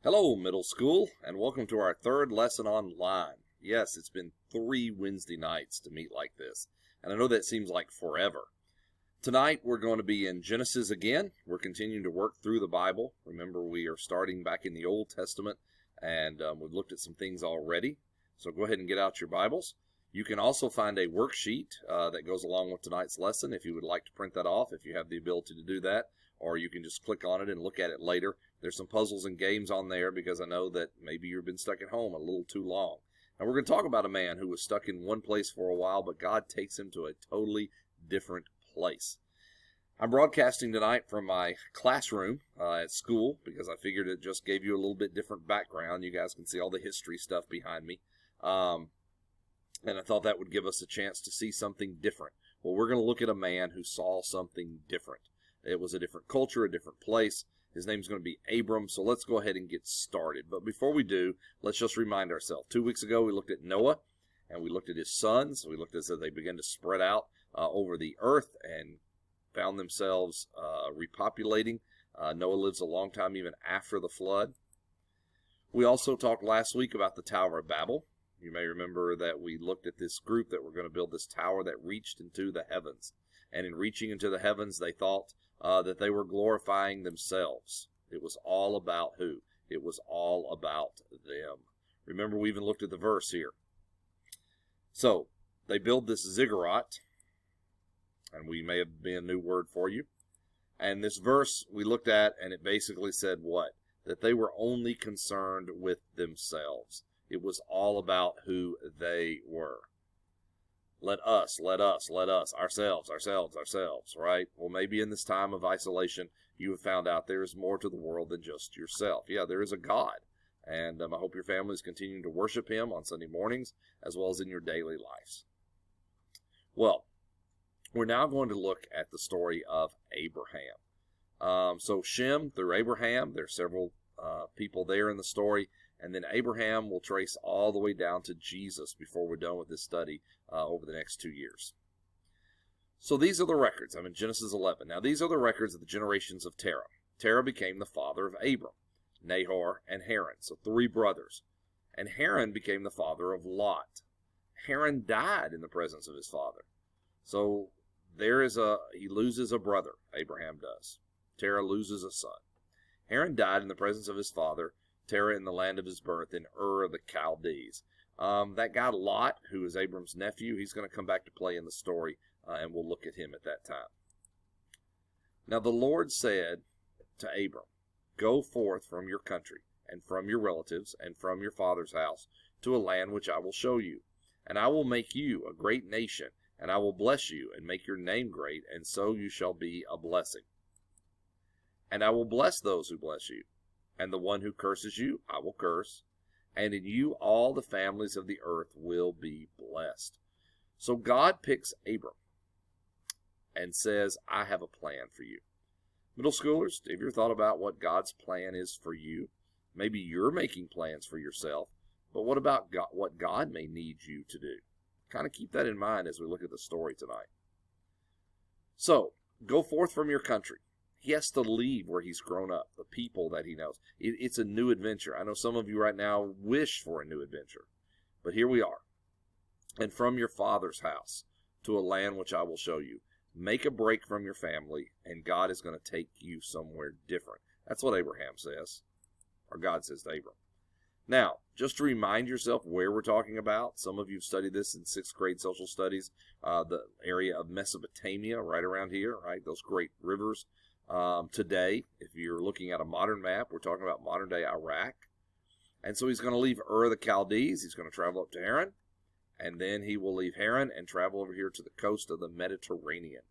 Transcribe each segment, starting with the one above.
Hello, middle school, and welcome to our third lesson online. Yes, it's been 3 Wednesday nights to meet like this, and I know that seems like forever. Tonight, we're going to be in Genesis again. We're continuing to work through the Bible. Remember, we are starting back in the Old Testament, and we've looked at some things already. So go ahead and get out your Bibles. You can also find a worksheet that goes along with tonight's lesson if you would like to print that off, if you have the ability to do that, or you can just click on it and look at it later. There's some puzzles and games on there because I know that maybe you've been stuck at home a little too long. Now we're going to talk about a man who was stuck in one place for a while, but God takes him to a totally different place. I'm broadcasting tonight from my classroom at school because I figured it just gave you a little bit different background. You guys can see all the history stuff behind me. And I thought that would give us a chance to see something different. Well, we're going to look at a man who saw something different. It was a different culture, a different place. His name's going to be Abram, so let's go ahead and get started. But before we do, let's just remind ourselves. 2 weeks ago, we looked at Noah, and we looked at his sons. We looked as they began to spread out over the earth and found themselves repopulating. Noah lives a long time even after the flood. We also talked last week about the Tower of Babel. You may remember that we looked at this group that were going to build this tower that reached into the heavens. And in reaching into the heavens, they thought that they were glorifying themselves. It was all about who? It was all about them. Remember, we even looked at the verse here. So, they build this ziggurat, and we may have been a new word for you. And this verse we looked at, and it basically said what? That they were only concerned with themselves. It was all about who they were. Let us, ourselves, right? Well, maybe in this time of isolation, you have found out there is more to the world than just yourself. Yeah, there is a God, and I hope your family is continuing to worship Him on Sunday mornings as well as in your daily lives. Well, we're now going to look at the story of Abraham. So Shem through Abraham, there's several people there in the story. And then Abraham will trace all the way down to Jesus before we're done with this study over the next 2 years. So these are the records. I'm in Genesis 11. Now these are the records of the generations of Terah. Terah became the father of Abram, Nahor, and Haran. So 3 brothers. And Haran became the father of Lot. Haran died in the presence of his father. So he loses a brother, Abraham does. Terah loses a son. Haran died in the presence of his father, Terah, in the land of his birth, in Ur of the Chaldees. That guy Lot, who is Abram's nephew, he's going to come back to play in the story, and we'll look at him at that time. Now the Lord said to Abram, "Go forth from your country, and from your relatives, and from your father's house, to a land which I will show you. And I will make you a great nation, and I will bless you, and make your name great, and so you shall be a blessing. And I will bless those who bless you. And the one who curses you, I will curse. And in you all the families of the earth will be blessed." So God picks Abram and says, I have a plan for you. Middle schoolers, have you ever thought about what God's plan is for you? Maybe you're making plans for yourself, but what about God, what God may need you to do? Kind of keep that in mind as we look at the story tonight. So, go forth from your country. He has to leave where he's grown up, the people that he knows. It's a new adventure. I know some of you right now wish for a new adventure, but here we are. And from your father's house to a land which I will show you. Make a break from your family, and God is going to take you somewhere different. That's what Abraham says, or God says to Abram. Now, just to remind yourself where we're talking about, some of you have studied this in 6th grade social studies, the area of Mesopotamia, right around here, right? Those great rivers. Today, if you're looking at a modern map, we're talking about modern-day Iraq. And so he's going to leave Ur of the Chaldees. He's going to travel up to Haran. And then he will leave Haran and travel over here to the coast of the Mediterranean.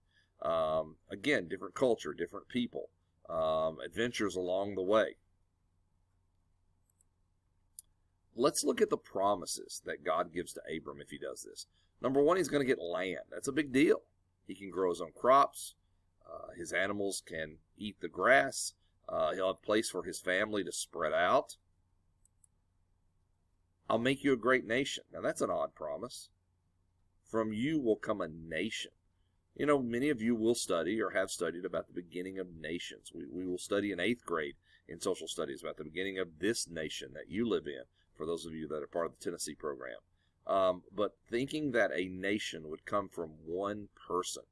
Again, different culture, different people, adventures along the way. Let's look at the promises that God gives to Abram if he does this. Number 1, he's going to get land. That's a big deal. He can grow his own crops. His animals can eat the grass. He'll have a place for his family to spread out. I'll make you a great nation. Now that's an odd promise. From you will come a nation. You know, many of you will study or have studied about the beginning of nations. We will study in 8th grade in social studies about the beginning of this nation that you live in, for those of you that are part of the Tennessee program. But thinking that a nation would come from one person,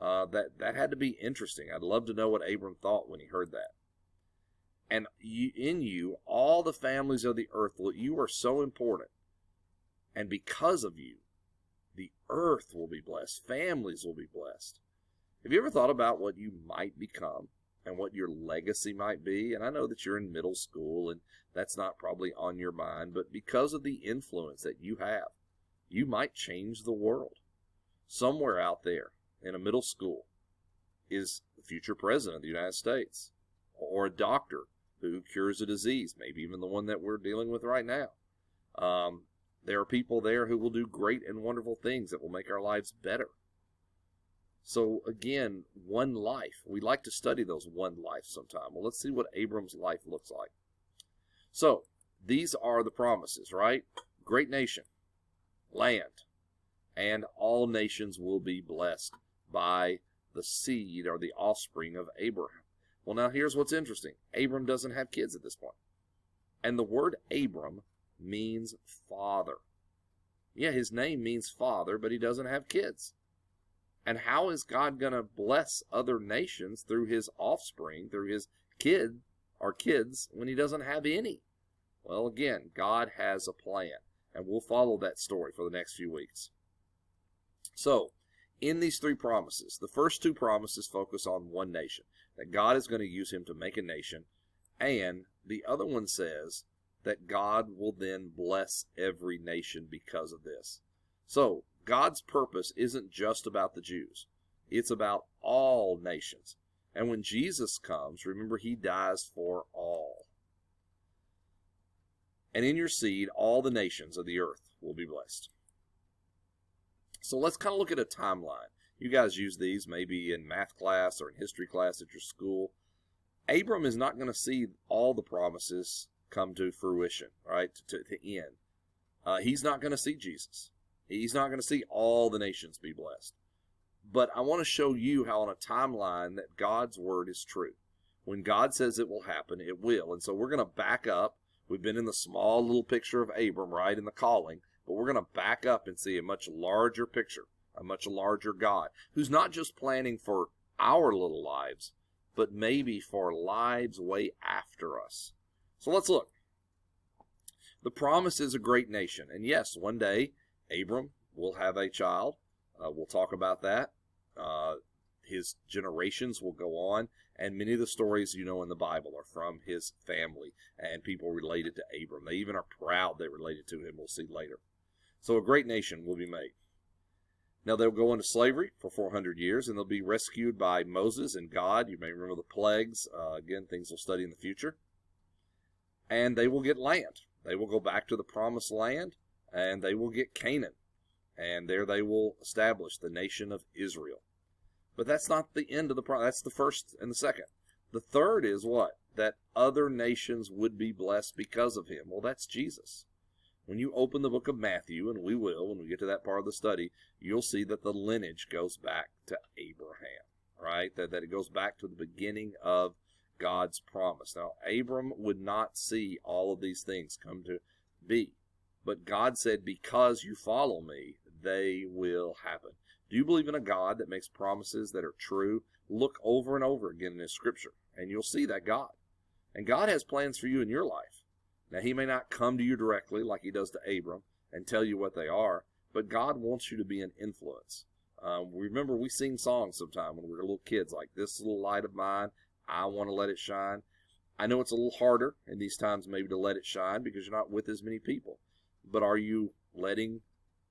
that had to be interesting. I'd love to know what Abram thought when he heard that. And in you, all the families of the earth, you are so important. And because of you, the earth will be blessed. Families will be blessed. Have you ever thought about what you might become and what your legacy might be? And I know that you're in middle school and that's not probably on your mind, but because of the influence that you have, you might change the world. Somewhere out there in a middle school is the future president of the United States, or a doctor who cures a disease, maybe even the one that we're dealing with right now. There are people there who will do great and wonderful things that will make our lives better. So again, one life. We like to study those one life sometime. Well, let's see what Abram's life looks like. So these are the promises, right? Great nation, land, and all nations will be blessed by the seed or the offspring of Abraham. Well, now here's what's interesting. Abram doesn't have kids at this point. And the word Abram means father. Yeah, his name means father, but he doesn't have kids. And how is God going to bless other nations through his offspring, through his kid or kids, when he doesn't have any? Well, again, God has a plan, and we'll follow that story for the next few weeks. So, in these three promises, the first two promises focus on one nation, that God is going to use him to make a nation, and the other one says that God will then bless every nation because of this. So, God's purpose isn't just about the Jews. It's about all nations. And when Jesus comes, remember, he dies for all. And in your seed, all the nations of the earth will be blessed. So let's kind of look at a timeline. You guys use these maybe in math class or in history class at your school. Abram is not going to see all the promises come to fruition, right, to end. He's not going to see Jesus. He's not going to see all the nations be blessed. But I want to show you how on a timeline that God's word is true. When God says it will happen, it will. And so we're going to back up. We've been in the small little picture of Abram, right, in the calling. But we're going to back up and see a much larger picture, a much larger God, who's not just planning for our little lives, but maybe for lives way after us. So let's look. The promise is a great nation. And yes, one day, Abram will have a child. We'll talk about that. His generations will go on, and many of the stories you know in the Bible are from his family and people related to Abram. They even are proud they're related to him. We'll see later. So a great nation will be made. Now they'll go into slavery for 400 years, and they'll be rescued by Moses and God. You may remember the plagues. Again, things we'll study in the future. And they will get land. They will go back to the promised land, and they will get Canaan. And there they will establish the nation of Israel. But that's not the end of the promise. That's the first and the second. The third is what? That other nations would be blessed because of him. Well, that's Jesus. When you open the book of Matthew, and we will when we get to that part of the study, you'll see that the lineage goes back to Abraham, right? That it goes back to the beginning of God's promise. Now, Abram would not see all of these things come to be. But God said, because you follow me, they will happen. Do you believe in a God that makes promises that are true? Look over and over again in His Scripture, and you'll see that God. And God has plans for you in your life. Now, He may not come to you directly like He does to Abram and tell you what they are, but God wants you to be an influence. Remember, we sing songs sometime when we were little kids, like, this little light of mine, I want to let it shine. I know it's a little harder in these times maybe to let it shine because you're not with as many people. But are you letting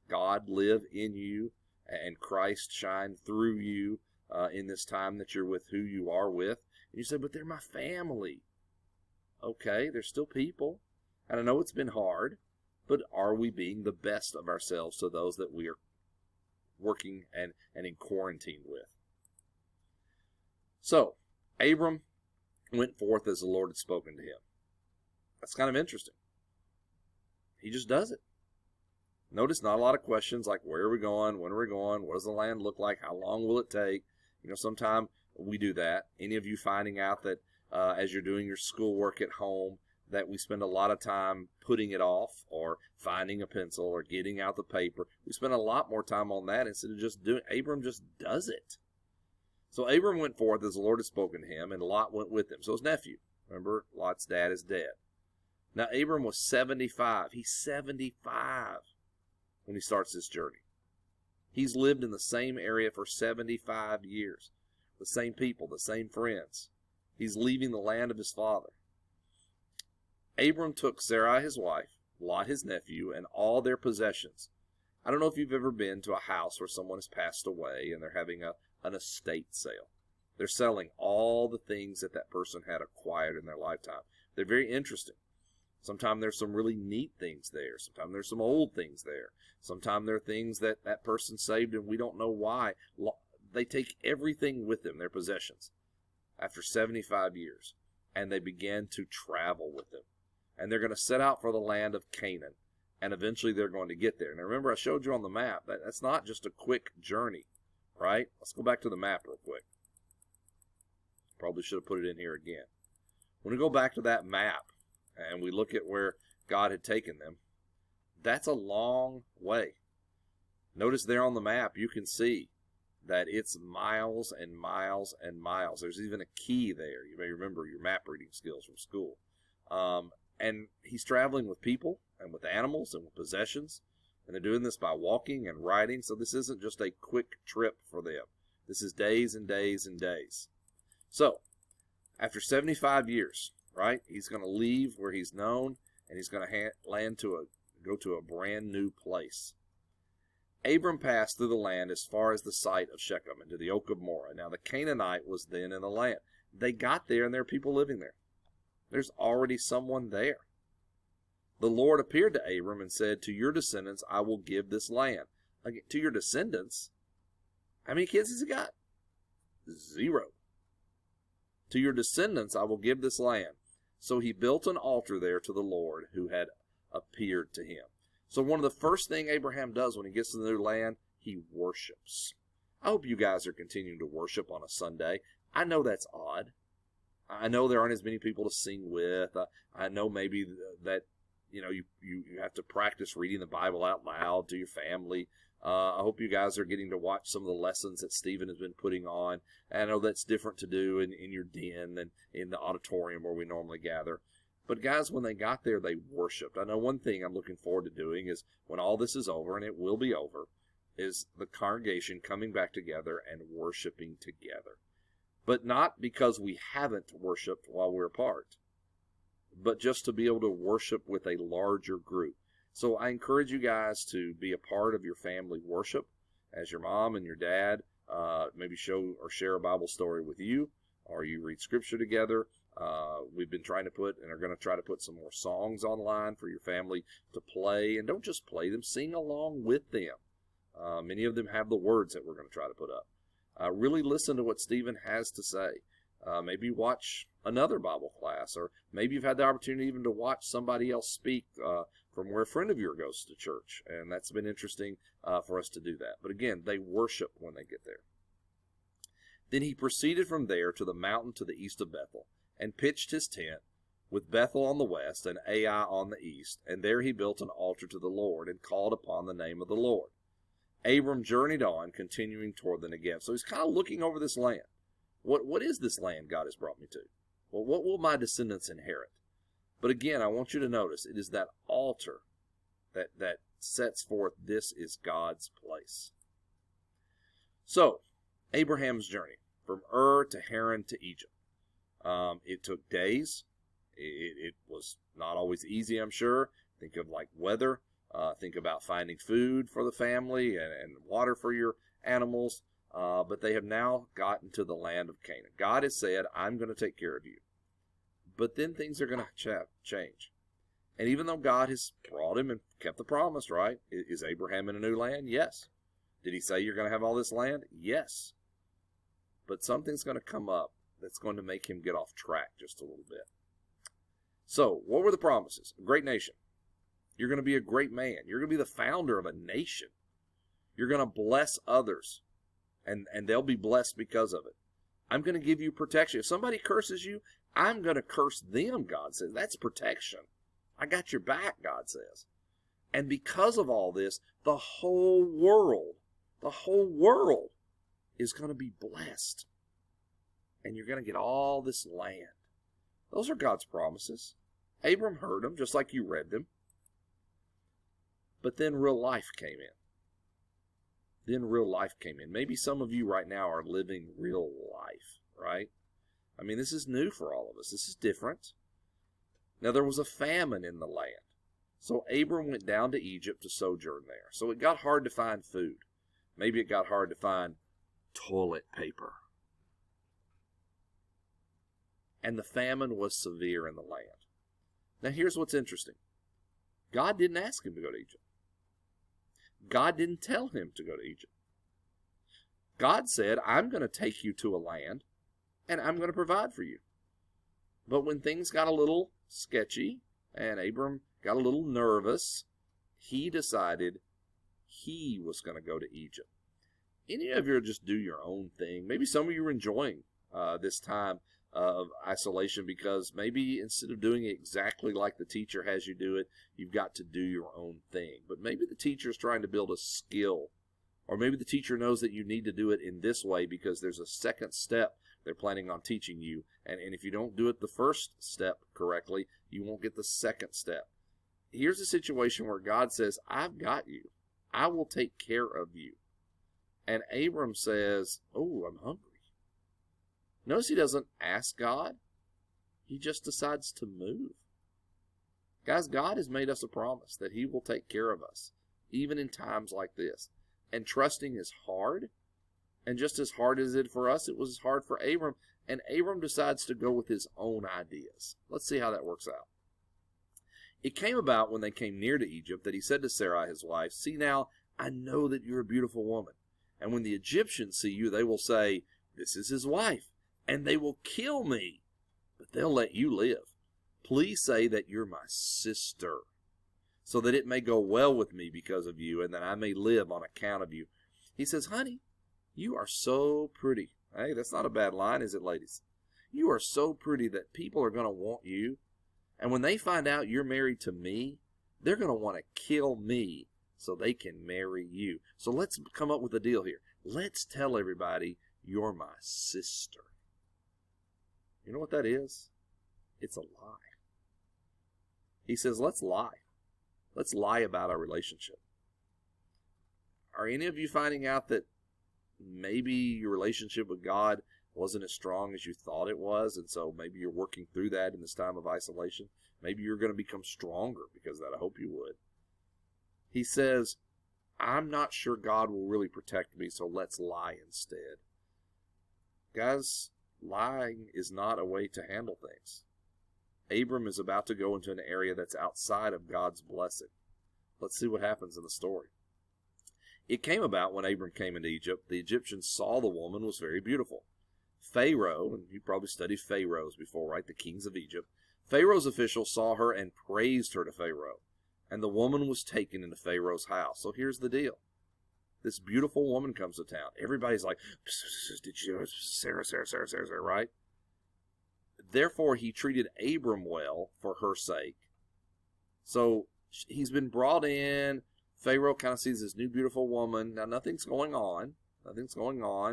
God live in you and Christ shine through you in this time that you're with who you are with? And you say, but they're my family. Okay, they're still people. And I know it's been hard, but are we being the best of ourselves to those that we are working and in quarantine with? So, Abram went forth as the Lord had spoken to him. That's kind of interesting. He just does it. Notice not a lot of questions like, where are we going? When are we going? What does the land look like? How long will it take? You know, sometime we do that. Any of you finding out that as you're doing your schoolwork at home, that we spend a lot of time putting it off or finding a pencil or getting out the paper. We spend a lot more time on that instead of just doing it. Abram just does it. So Abram went forth as the Lord had spoken to him, and Lot went with him. So his nephew. Remember, Lot's dad is dead. Now Abram was 75. He's 75 when he starts this journey. He's lived in the same area for 75 years. The same people, the same friends. He's leaving the land of his father. Abram took Sarai his wife, Lot his nephew, and all their possessions. I don't know if you've ever been to a house where someone has passed away and they're having an estate sale. They're selling all the things that person had acquired in their lifetime. They're very interesting. Sometimes there's some really neat things there. Sometimes there's some old things there. Sometimes there are things that person saved and we don't know why. They take everything with them, their possessions, after 75 years, and they begin to travel with them. And they're going to set out for the land of Canaan, and eventually they're going to get there. Now remember, I showed you on the map, that's not just a quick journey, right? Let's go back to the map real quick. Probably should have put it in here again. When we go back to that map, and we look at where God had taken them, that's a long way. Notice there on the map, you can see that it's miles and miles and miles. There's even a key there. You may remember your map reading skills from school. And he's traveling with people and with animals and with possessions. And they're doing this by walking and riding. So this isn't just a quick trip for them. This is days and days and days. So after 75 years, right, he's going to leave where he's known, and he's going to go to a brand new place. Abram passed through the land as far as the site of Shechem and to the oak of Moreh. Now the Canaanite was then in the land. They got there, and there are people living there. There's already someone there. The Lord appeared to Abram and said, "To your descendants I will give this land." Again, to your descendants? How many kids has he got? 0. To your descendants I will give this land. So he built an altar there to the Lord who had appeared to him. So one of the first things Abraham does when he gets to the new land, he worships. I hope you guys are continuing to worship on a Sunday. I know that's odd. I know there aren't as many people to sing with. I know maybe that you have to practice reading the Bible out loud to your family. I hope you guys are getting to watch some of the lessons that Stephen has been putting on. And I know that's different to do in your den than in the auditorium where we normally gather. But guys, when they got there, they worshiped. I know one thing I'm looking forward to doing is when all this is over, and it will be over, is the congregation coming back together and worshiping together. But not because we haven't worshiped while we're apart, but just to be able to worship with a larger group. So I encourage you guys to be a part of your family worship as your mom and your dad maybe show or share a Bible story with you, or you read scripture together. We've been trying to put and are going to try to put some more songs online for your family to play. And don't just play them, sing along with them. Many of them have the words that we're going to try to put up. Really listen to what Stephen has to say. Maybe watch another Bible class, or maybe you've had the opportunity even to watch somebody else speak from where a friend of yours goes to church. And that's been interesting for us to do that. But again, they worship when they get there. Then he proceeded from there to the mountain to the east of Bethel, and pitched his tent, with Bethel on the west and Ai on the east. And there he built an altar to the Lord, and called upon the name of the Lord. Abram journeyed on, continuing toward the Negev. So he's kind of looking over this land. What is this land God has brought me to? Well, what will my descendants inherit? But again, I want you to notice, it is that altar that sets forth this is God's place. So, Abraham's journey from Ur to Haran to Egypt. It took days. It was not always easy, I'm sure. Think of like weather. Think about finding food for the family and water for your animals. But they have now gotten to the land of Canaan. God has said, I'm going to take care of you. But then things are going to change. And even though God has brought him and kept the promise, right? Is Abraham in a new land? Yes. Did he say you're going to have all this land? Yes. But something's going to come up that's going to make him get off track just a little bit. So, what were the promises? A great nation. You're going to be a great man. You're going to be the founder of a nation. You're going to bless others, and they'll be blessed because of it. I'm going to give you protection. If somebody curses you, I'm going to curse them, God says. That's protection. I got your back, God says. And because of all this, the whole world is going to be blessed. And you're going to get all this land. Those are God's promises. Abram heard them, just like you read them. But then real life came in. Maybe some of you right now are living real life, right? I mean, this is new for all of us. This is different. Now, there was a famine in the land. So Abram went down to Egypt to sojourn there. So it got hard to find food. Maybe it got hard to find toilet paper. And the famine was severe in the land. Now, here's what's interesting. God didn't ask him to go to Egypt. God didn't tell him to go to Egypt. God said, I'm going to take you to a land, and I'm going to provide for you. But when things got a little sketchy, and Abram got a little nervous, he decided he was going to go to Egypt. Any of you just do your own thing. Maybe some of you are enjoying this time of isolation because maybe instead of doing it exactly like the teacher has you do it, you've got to do your own thing. But maybe the teacher is trying to build a skill, or maybe the teacher knows that you need to do it in this way because there's a second step they're planning on teaching you. And if you don't do it the first step correctly, you won't get the second step. Here's a situation where God says, I've got you. I will take care of you. And Abram says, oh, I'm hungry. Notice he doesn't ask God. He just decides to move. Guys, God has made us a promise that he will take care of us, even in times like this. And trusting is hard. And just as hard as it for us, it was hard for Abram. And Abram decides to go with his own ideas. Let's see how that works out. It came about when they came near to Egypt that he said to Sarai, his wife, see now, I know that you're a beautiful woman. And when the Egyptians see you, they will say, this is his wife. And they will kill me, but they'll let you live. Please say that you're my sister, so that it may go well with me because of you, and that I may live on account of you. He says, honey, you are so pretty. Hey, that's not a bad line, is it, ladies? You are so pretty that people are going to want you. And when they find out you're married to me, they're going to want to kill me so they can marry you. So let's come up with a deal here. Let's tell everybody you're my sister. You know what that is? It's a lie. He says, let's lie. Let's lie about our relationship. Are any of you finding out that maybe your relationship with God wasn't as strong as you thought it was, and so maybe you're working through that in this time of isolation? Maybe you're going to become stronger because of that. I hope you would. He says, I'm not sure God will really protect me, so let's lie instead. Guys, lying is not a way to handle things. Abram is about to go into an area that's outside of God's blessing. Let's see what happens in the story. It came about when Abram came into Egypt, the Egyptians saw the woman was very beautiful. Pharaoh, and you probably studied pharaohs before, right? The kings of Egypt. Pharaoh's officials saw her and praised her to Pharaoh. And the woman was taken into Pharaoh's house. So here's the deal. This beautiful woman comes to town. Everybody's like, did you, Sarah, right? Therefore, he treated Abram well for her sake. So he's been brought in. Pharaoh kind of sees this new beautiful woman. Now, nothing's going on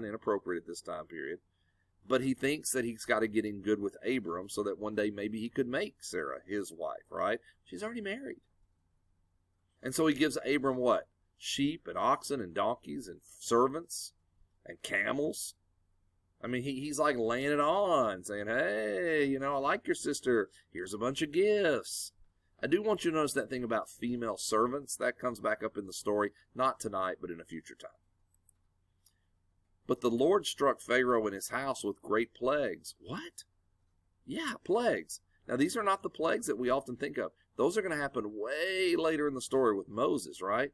inappropriate at this time period. But he thinks that he's got to get in good with Abram so that one day maybe he could make Sarah his wife, right? She's already married. And so he gives Abram what? Sheep and oxen and donkeys and servants and camels. I mean, he's like laying it on, saying, hey, I like your sister. Here's a bunch of gifts. I do want you to notice that thing about female servants. That comes back up in the story, not tonight, but in a future time. But the Lord struck Pharaoh and his house with great plagues. What? Yeah, plagues. Now, these are not the plagues that we often think of. Those are going to happen way later in the story with Moses, right?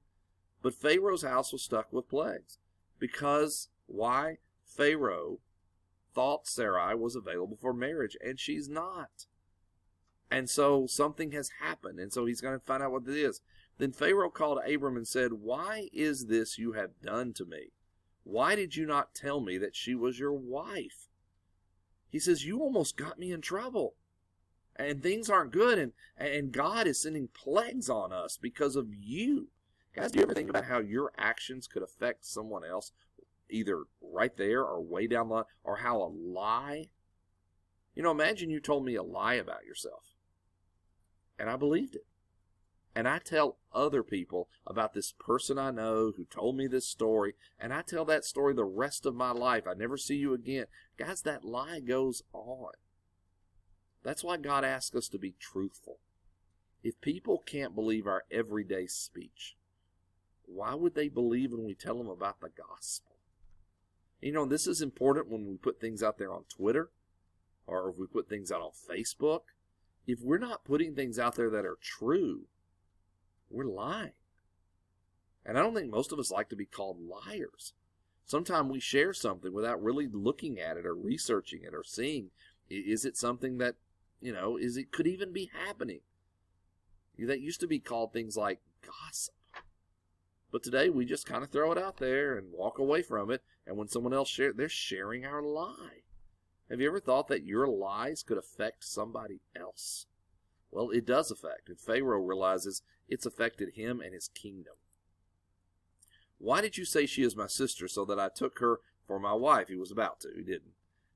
But Pharaoh's house was stuck with plagues. Because, why? Pharaoh thought Sarai was available for marriage, and she's not. And so something has happened, and so he's going to find out what it is. Then Pharaoh called Abram and said, why is this you have done to me? Why did you not tell me that she was your wife? He says, you almost got me in trouble. And things aren't good, and God is sending plagues on us because of you. Guys, do you ever think about how your actions could affect someone else, either right there or way down the line, or how a lie? Imagine you told me a lie about yourself, and I believed it. And I tell other people about this person I know who told me this story, and I tell that story the rest of my life. I never see you again. Guys, that lie goes on. That's why God asks us to be truthful. If people can't believe our everyday speech, why would they believe when we tell them about the gospel? This is important when we put things out there on Twitter, or if we put things out on Facebook. If we're not putting things out there that are true, we're lying. And I don't think most of us like to be called liars. Sometimes we share something without really looking at it or researching it or seeing, is it something that, could even be happening? That used to be called things like gossip. But today we just kind of throw it out there and walk away from it. And when someone else shares, they're sharing our lie. Have you ever thought that your lies could affect somebody else? Well, it does affect. And Pharaoh realizes it's affected him and his kingdom. Why did you say she is my sister so that I took her for my wife? He was about to. He didn't.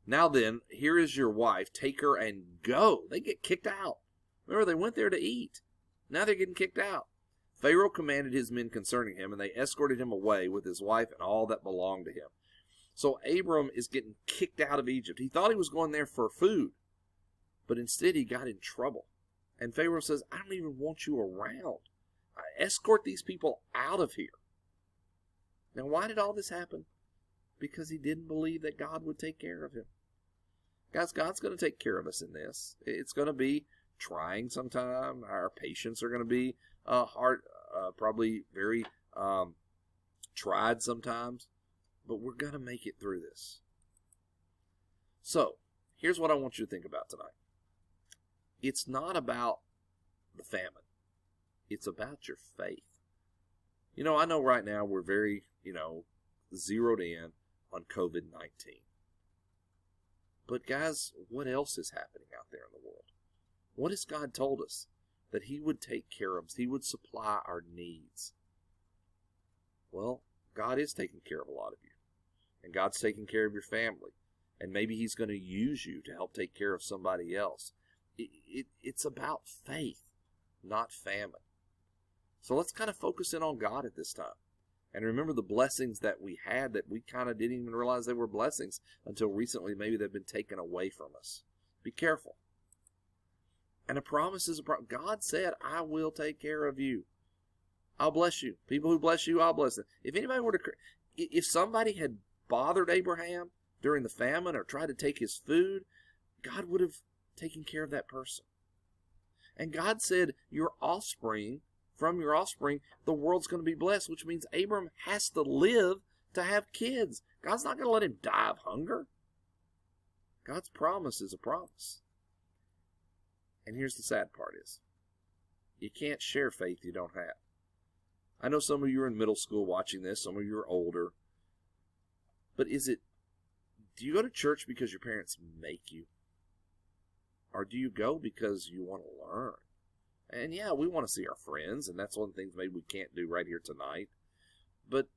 Now then, here is your wife. Take her and go. They get kicked out. Remember, they went there to eat. Now they're getting kicked out. Pharaoh commanded his men concerning him, and they escorted him away with his wife and all that belonged to him. So Abram is getting kicked out of Egypt. He thought he was going there for food, but instead he got in trouble. And Pharaoh says, I don't even want you around. Escort these people out of here. Now, why did all this happen? Because he didn't believe that God would take care of him. Guys, God's going to take care of us in this. It's going to be trying sometime. Our patience are going to be hard, probably very tried sometimes. But we're going to make it through this. So, here's what I want you to think about tonight. It's not about the famine. It's about your faith. I know right now we're very, zeroed in on COVID-19. But guys, what else is happening out there in the world? What has God told us? That he would take care of us. He would supply our needs. Well, God is taking care of a lot of you. And God's taking care of your family. And maybe he's going to use you to help take care of somebody else. It's about faith, not famine. So let's kind of focus in on God at this time. And remember the blessings that we had that we kind of didn't even realize they were blessings until recently. Maybe they've been taken away from us. Be careful. And a promise is a promise. God said, I will take care of you. I'll bless you. People who bless you, I'll bless them. If somebody had bothered Abraham during the famine or tried to take his food, God would have taken care of that person. And God said, from your offspring, the world's going to be blessed, which means Abram has to live to have kids. God's not going to let him die of hunger. God's promise is a promise. And here's the sad part is, you can't share faith you don't have. I know some of you are in middle school watching this, some of you are older. But do you go to church because your parents make you? Or do you go because you want to learn? And yeah, we want to see our friends, and that's one of the things maybe we can't do right here tonight. But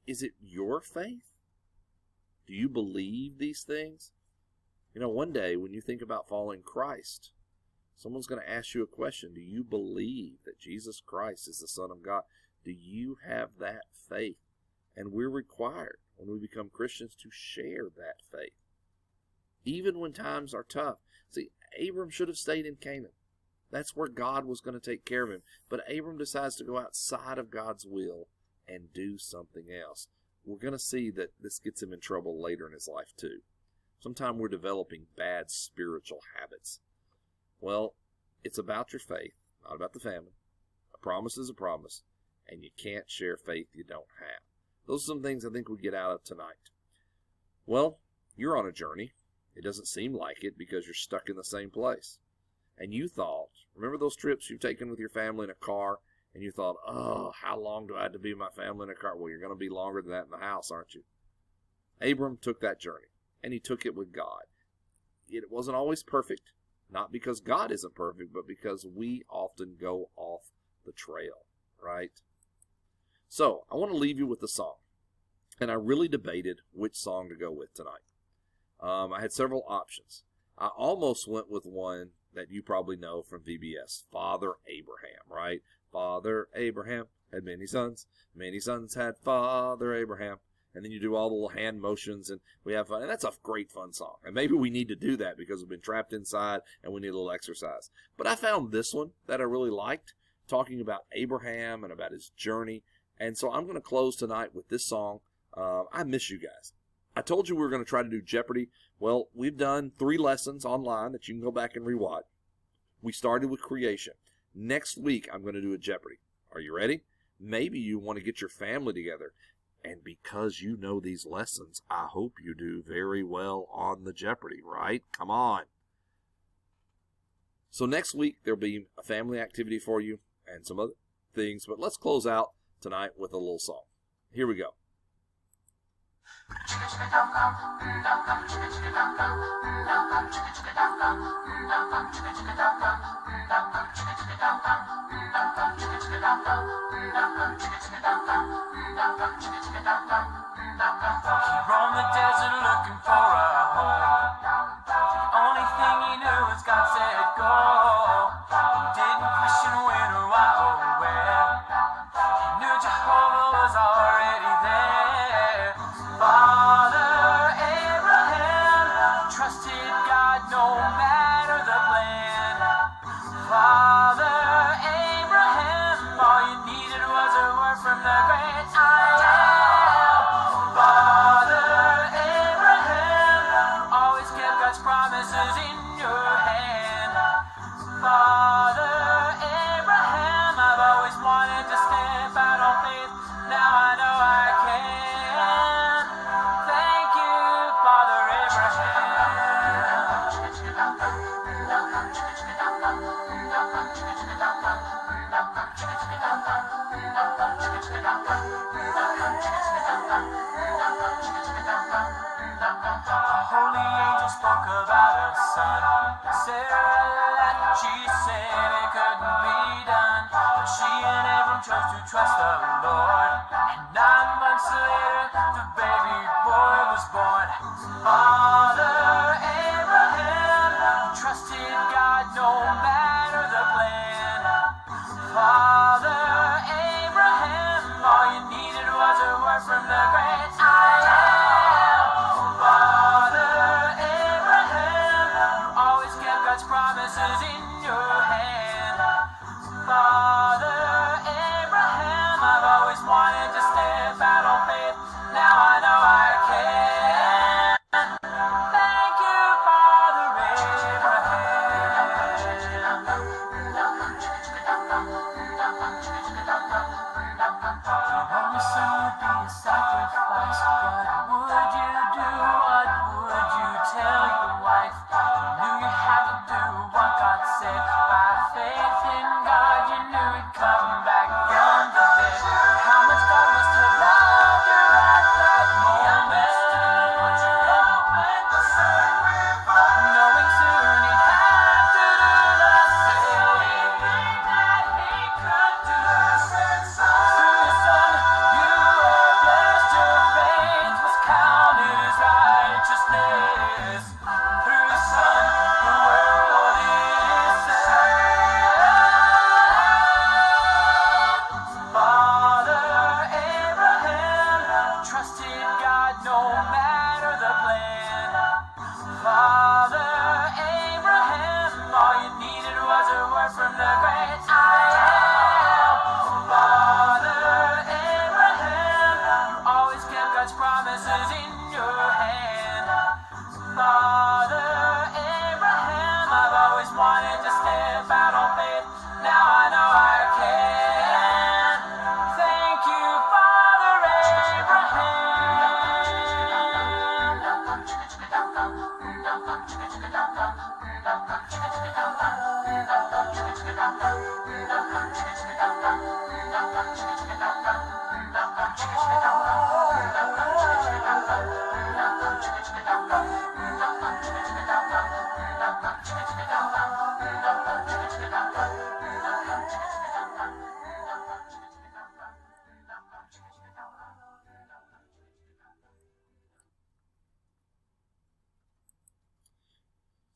is it your faith? Do you believe these things? One day when you think about following Christ, someone's going to ask you a question. Do you believe that Jesus Christ is the Son of God? Do you have that faith? And we're required, when we become Christians, to share that faith. Even when times are tough. See, Abram should have stayed in Canaan. That's where God was going to take care of him. But Abram decides to go outside of God's will and do something else. We're going to see that this gets him in trouble later in his life too. Sometimes we're developing bad spiritual habits. Well, it's about your faith, not about the famine. A promise is a promise, and you can't share faith you don't have. Those are some things I think we get out of tonight. Well, you're on a journey. It doesn't seem like it because you're stuck in the same place. And you thought, remember those trips you've taken with your family in a car, and you thought, oh, how long do I have to be with my family in a car? Well, you're going to be longer than that in the house, aren't you? Abram took that journey, and he took it with God. it wasn't always perfect, not because God isn't perfect, but because we often go off the trail, right? So I want to leave you with a song, and I really debated which song to go with tonight. I had several options. I almost went with one that you probably know from VBS, Father Abraham, right? Father Abraham had many sons had Father Abraham. And then you do all the little hand motions, and we have fun. And that's a great fun song. And maybe we need to do that because we've been trapped inside and we need a little exercise. But I found this one that I really liked, talking about Abraham and about his journey. And so I'm going to close tonight with this song. I miss you guys. I told you we were going to try to do Jeopardy. Well, we've done 3 lessons online that you can go back and rewatch. We started with creation. Next week, I'm going to do a Jeopardy. Are you ready? Maybe you want to get your family together. And because you know these lessons, I hope you do very well on the Jeopardy, right? Come on. So next week, there'll be a family activity for you and some other things. But let's close out tonight with a little song. Here we go. Roamed the desert looking for a home. The only thing he knew was God said go. He didn't question when or why or where. He knew Jehovah was already there. Father Abraham trusted God no matter the plan. Father Abraham, all you needed was a word from the great I am. Father Abraham always kept God's promises in your hand. Father Abraham, I've always wanted to step out on faith. Now I know I can. Thank you, Father Abraham. A holy angel spoke about a son. Sarah, she said it couldn't be done. But she and Abram chose to trust the Lord. And 9 months later, the baby boy was born. Father Abraham trusted God no matter the plan. Father Abraham, all you needed was a word from the great I am. Father Abraham, you always kept God's promises in your hand. Father Abraham,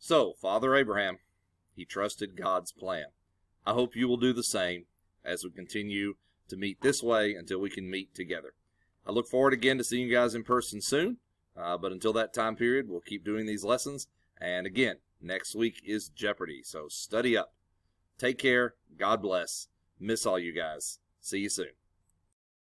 So, Father Abraham, he trusted God's plan. I hope you will do the same as we continue to meet this way until we can meet together. I look forward again to seeing you guys in person soon, but until that time period, we'll keep doing these lessons. And again, next week is Jeopardy, so study up. Take care. God bless. Miss all you guys. See you soon.